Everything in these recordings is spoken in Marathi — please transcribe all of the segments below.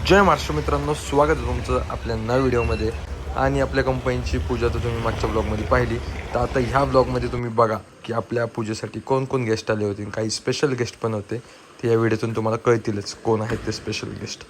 जय महाराष्ट्र मित्रांनो, स्वागत आहे तुमचं आपल्या नव्या व्हिडिओमध्ये. आणि आपल्या कंपनीची पूजा तर तुम्ही मागच्या ब्लॉगमध्ये पाहिली. तर आता ह्या ब्लॉगमध्ये तुम्ही बघा की आपल्या पूजेसाठी कोण कोण गेस्ट आले होते. काही स्पेशल गेस्ट पण होते. ते या व्हिडिओतून तुम्हाला कळतीलच कोण आहेत ते स्पेशल गेस्ट.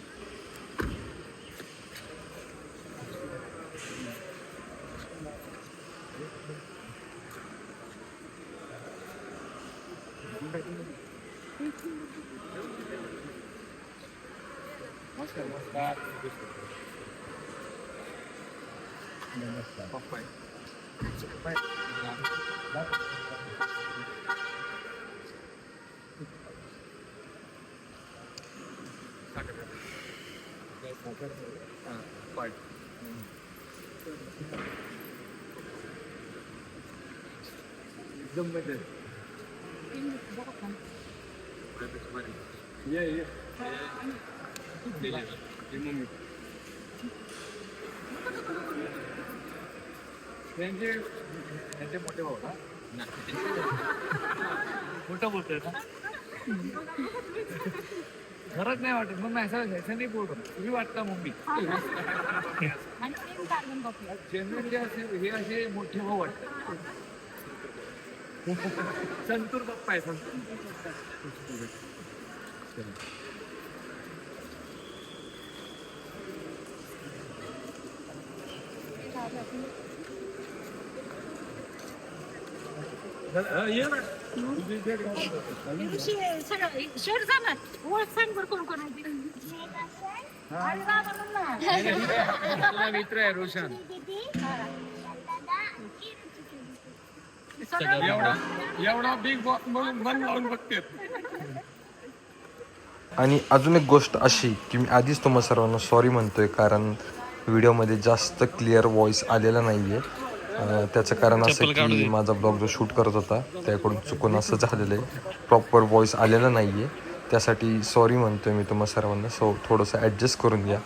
त्यांचे मोठे भाऊ ना मोठं बोलतोय ना खरंच नाही वाटत. मग असं नाही बोलतो तुम्ही वाटता मम्मी जनरली असे हे असे मोठे भाऊ वाटतात. संतूर बाप्पा आहे संतूर. मित्र आहे रोशन. एवढा बिग बॉस म्हणून मन लावून बघते. आणि अजून एक गोष्ट अशी की मी आधीच तुम्हाला सर्वांना सॉरी म्हणतोय, कारण व्हिडिओमध्ये जास्त क्लिअर व्हॉईस आलेला नाही आहे. त्याचं कारण असं की माझा ब्लॉग जो शूट करत होता त्याकडून चुकून असं झालेलं आहे, प्रॉपर व्हॉईस आलेला नाही आहे. त्यासाठी सॉरी म्हणतोय मी तुम्हाला सर्वांना. सो थोडंसं ॲडजस्ट करून घ्या.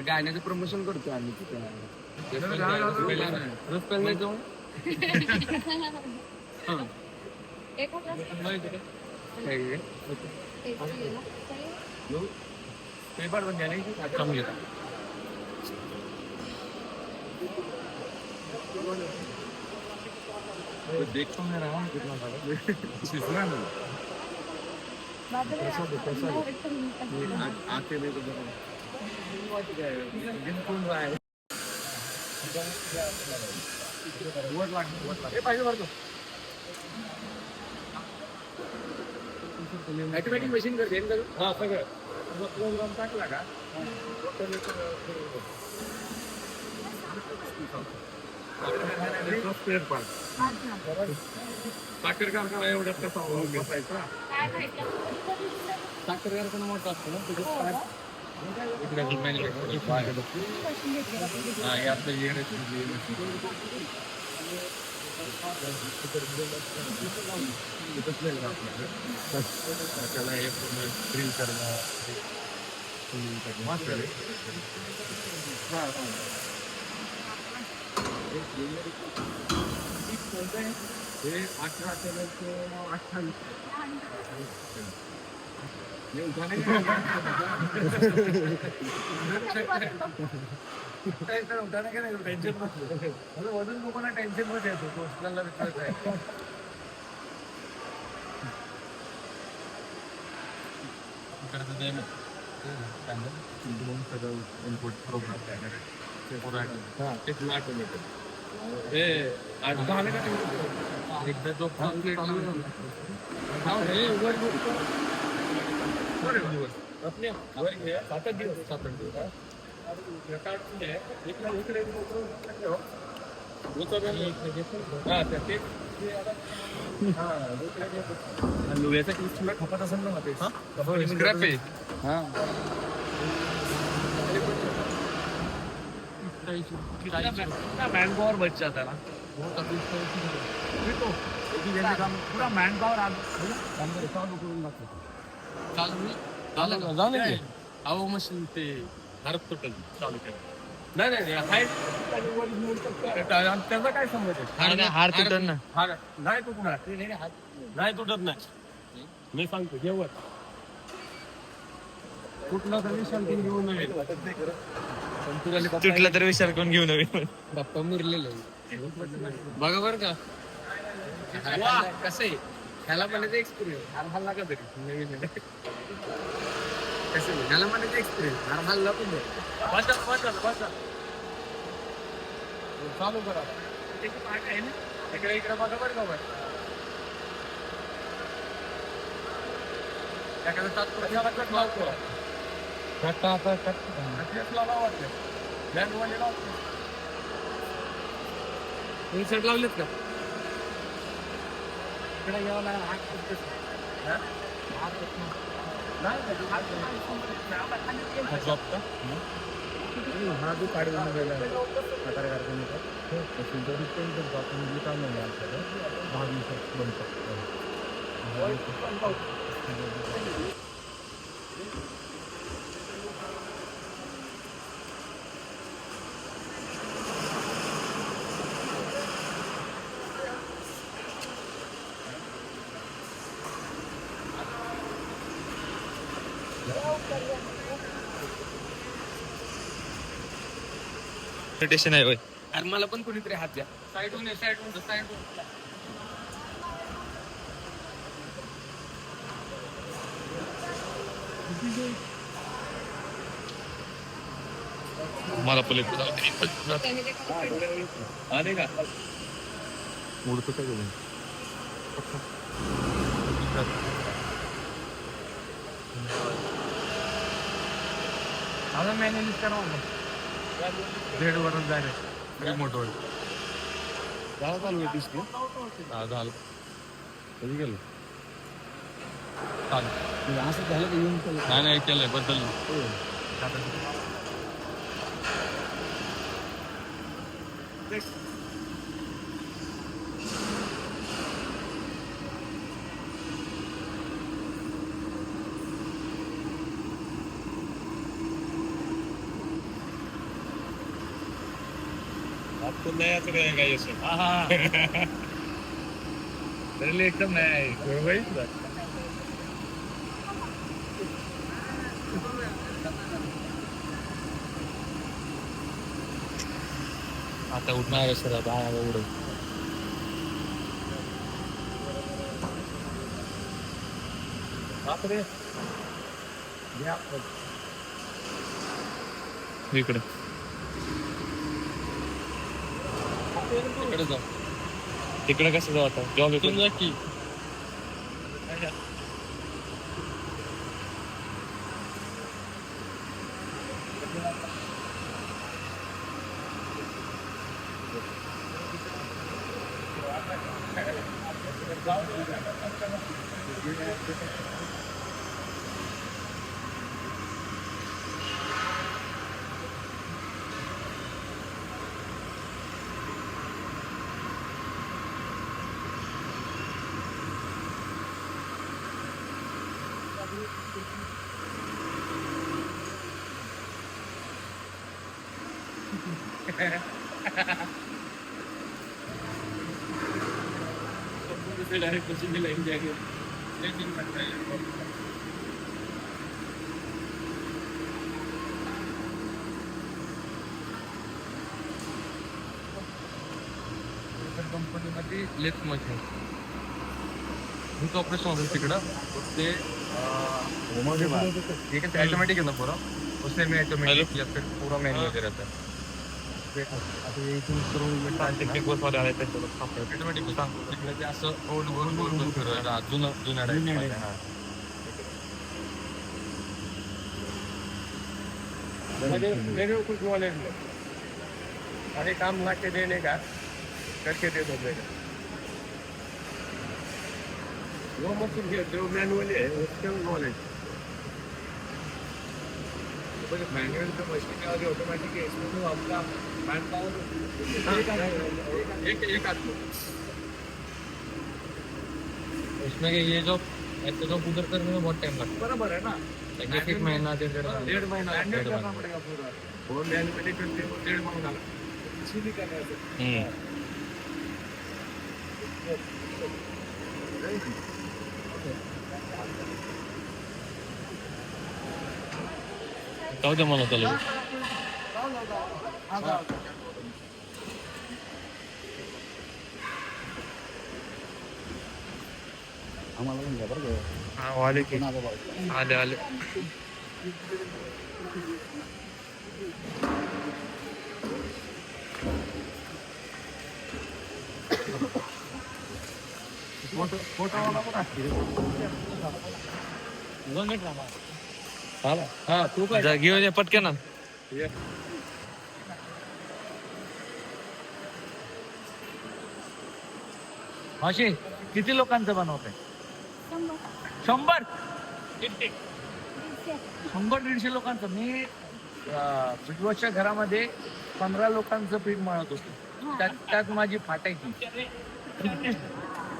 गाण्याचं प्रमोशन करतो आम्ही तिथे. देखो मैं रहा हूँ कितना आते नहीं तो ऑटोमॅटिक मशीन करते हा सगळं प्रोग्राम टाकला का साखर कारखाना एवढ्यात कसा बसायचा. साखर कारखाना मोठा असतो ना त्याच्यात हे 18 28 वजन लोकांना टेन्शन मध्ये येतो तो हॉस्पिटलला विचारायचं आहे. एकदा जो खपत असेल ना ते मैन पावर बच जाता है ना पूरा मैन पावर अहो मशीन ते भारत टोटल चालू केलं. नाही त्याचा काय समज हार तुटत ना. नाही तुटणार नाही तुटत नाही. मी सांगतो जेवण कुठला तरी शांती घेऊ नये. तुटला तर विचार करून घेऊ नये. बाप्पा मुरलेलं बघा बरं का कसं आहे ह्याला म्हणायचं एक्सपिरियन्स हार हल्ला का तरी नवीन कसं ह्याला म्हणायचं एक्सपिरियन्स हार हल्ला पण चालू करा आहे ना इकडे बघा बरं का एखादा तात्पुरत्या लावतो इन्सर्ट लावलेत का इकडे घ्यावं हा जो काढ गेला आहे सातारा कारखान्याचा आपण काम नाही आपल्याला 10 दिवसात बंद स्टेशन आहे होय. अरे मला पण कोणीतरी हात द्या साईडून मला पहिले अरे का उडतो काय गेलं आता मॅनेज करा बेड वरून जायला रिमोट वर झालं चालू आहे दिसते झालं कधी गेलं असं झालं का येऊन नाही केलंय बदल आपण नाही असं काय काही असं एकदम नाही आता उठणार सर बाहेर उडत बापरे इकडे तिकडे जा तिकडे कसं जाऊ आता जॉब इथून जा की डायरेक्ट मशीन लाईन जागे कंपनीमध्ये लेथ मशीन ऑपरेशन होतं तिकडं ते ऑटोमॅटिक आहे ना पूरा उसने में ऑटोमॅटिक या फिर पूरा मैनुअल रहता है टेक्निक वर आले त्याच्यावर ऑटोमॅटिक सांगतो तिकडे ते असं गोल गोल गोल गोल फिरवायचं जुन्या मेरे को कुछ नॉलेज नहीं अरे काम ला के देने का करके दे दो मेरे वो मशीन जो मैनुअल है उसके नॉलेज मैनुअल तो मशीन है और ऑटोमेटिक है इसमें तो आपका मैन पावर एक आदमी उसमें ये जो ऐसे जो उधर करने में बहुत टाइम लगता बराबर है ना एक महीना 1.5 महीना करना पड़ेगा पूरा वो मैनुअली करते हो 1.5 महीना किसी भी करना है जाऊ दे मला चालू हाँ वाले की आले आले हा तू काय घेऊन ये पटके ना मावशी किती लोकांचं बनवत आहे 100 100-150 लोकांचं मी बिग बॉसच्या घरामध्ये 15 लोकांचं पीठ मळत होतो त्यात माझी फाटायची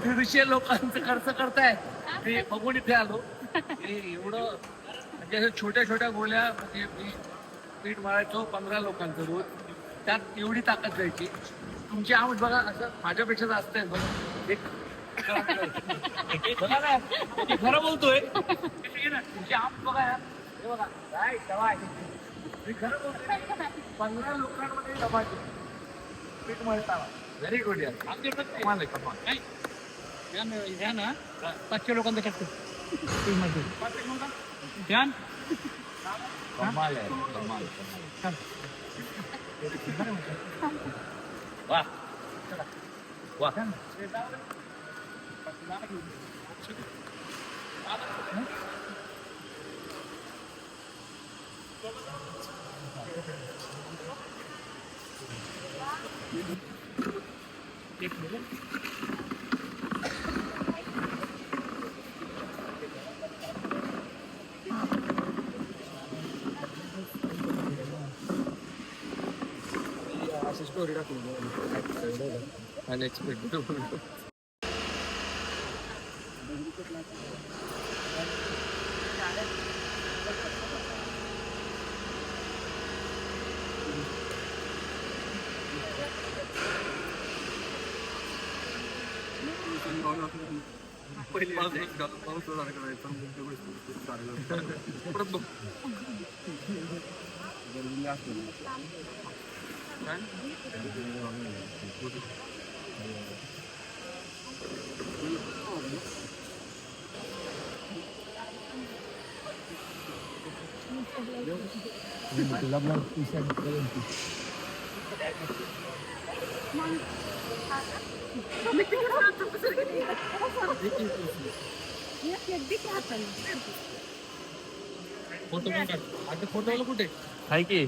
150 लोकांचं खर्च करताय ते बघून इथे आलो एवढं म्हणजे असं छोट्या छोट्या गोल्या म्हणजे मी पीठ मळायचो 15 लोकांचं रोज त्यात एवढी ताकद जायची तुमची आवड बघा असं माझ्यापेक्षा जास्त आहे बघा एक बघा ना मी खरं बोलतोय तुमची आवड बघा यार हे बघा काय दवाय मी खरं बोलतोय 15 लोकांमध्ये दबायचो पीठ मळताना व्हेरी गुड यार कमाल आहे कमाल या ना 500 लोकांचं शकतो ध्यान कमाल आहे कमाल वा वा स्टोरी टाकली अनएक्सपेक्टेड फोटो पण काढ आता फोटोला कुठे आहे की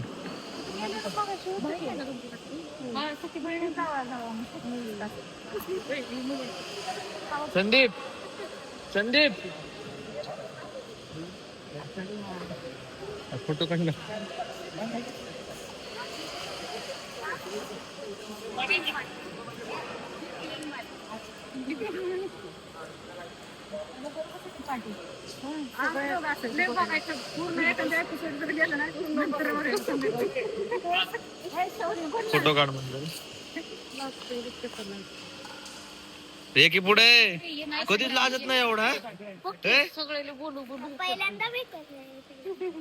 संदीप संदीप फोटो काढ ना फोटो काढ म्हणजे हे की पुढे कधीच लाजत नाही एवढा सगळे बोलू बोलू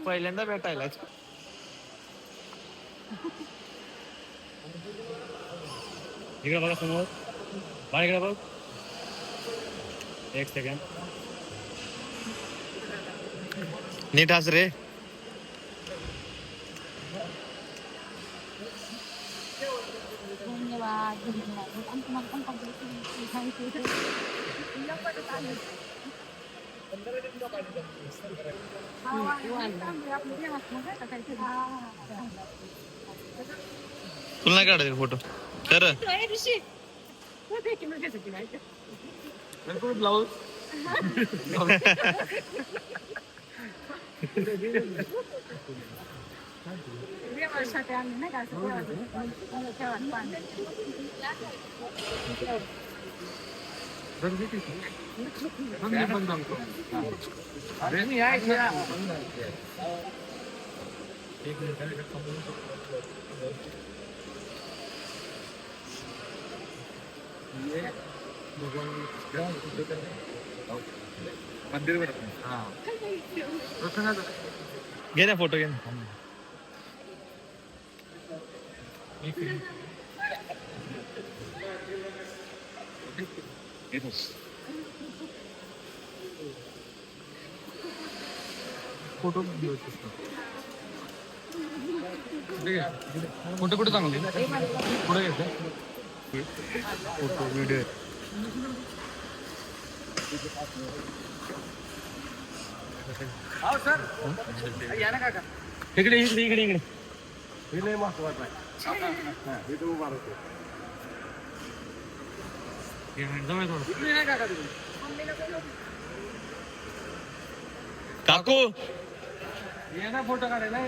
पहिल्यांदा भेटायला इकडे बघा समोर बाळ इकडे बघ एक सेकंड नीट हस रे धन्यवाद तुला नाही काढायचे फोटो खरं ब्लाऊज मंदिर घे ना फोटो घे फोटो फोटो कुठे चांगले पुढे घ्यायचं फोटो व्हिडिओ सर या ना काका इकडे इकडे इकडे इकडे हे लय महत्वाचं आहे. हे तो उभा राहतो. जवळ थोडं इकडे या काका तुम्ही काकू ये ना फोटो काढायला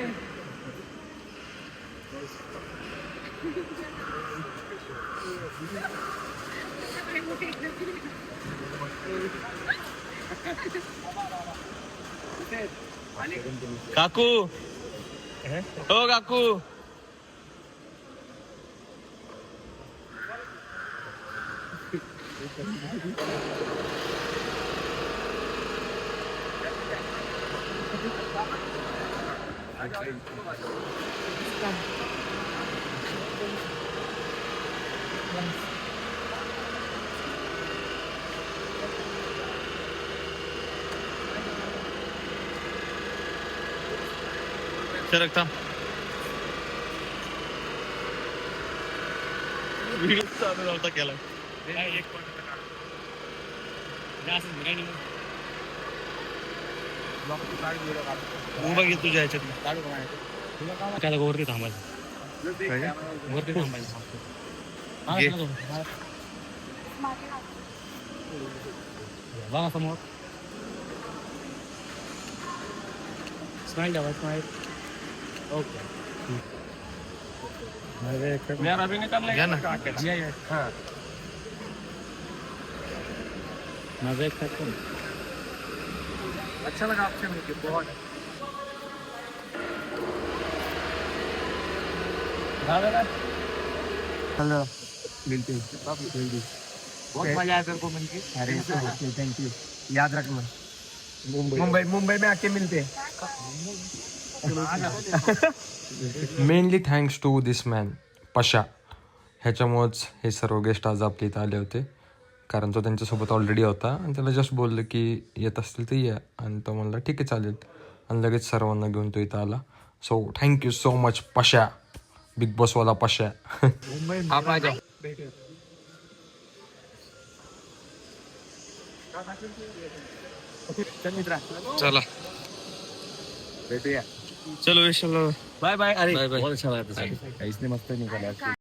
काकू हो काकू सरक थांब व्हिडिओ चालू नव्हता केला एक उभा घे तुझ्या ह्याच्यात त्याला वरती थांबायचं वरती थांबायचं घे. बघा समोर स्माइल द्यावा स्माइल ओके यार अभी निकालने घ्या ना माझं एक फॅक्ट अच्छा लगा आपसे मिलके बहुत मिलते हैं. बहुत मजा आया तेरे को मिलके. अरे थैंक यू. याद रखना. मुंबई में आके मिलते हैं. Mainly thanks to this man Pasha ह्याच्यामुळंच हे सर्व गेस्ट आज आपल्या इथं आले होते कारण तो त्यांच्यासोबत ऑलरेडी होता आणि त्याला जस्ट बोललं की येत असतील तर या आणि तो म्हणला ठीक आहे चालेल आणि लगेच सर्वांना घेऊन तो इथं आला सो थँक्यू सो मच पशा बिग बॉसवाला पशा आप आ जाओ चल मित्रा. चला भेटूया. चलो विशाल बाय बाय. अरे Bye bye. बहुत अच्छा लगा था. इसने मस्त निकाला.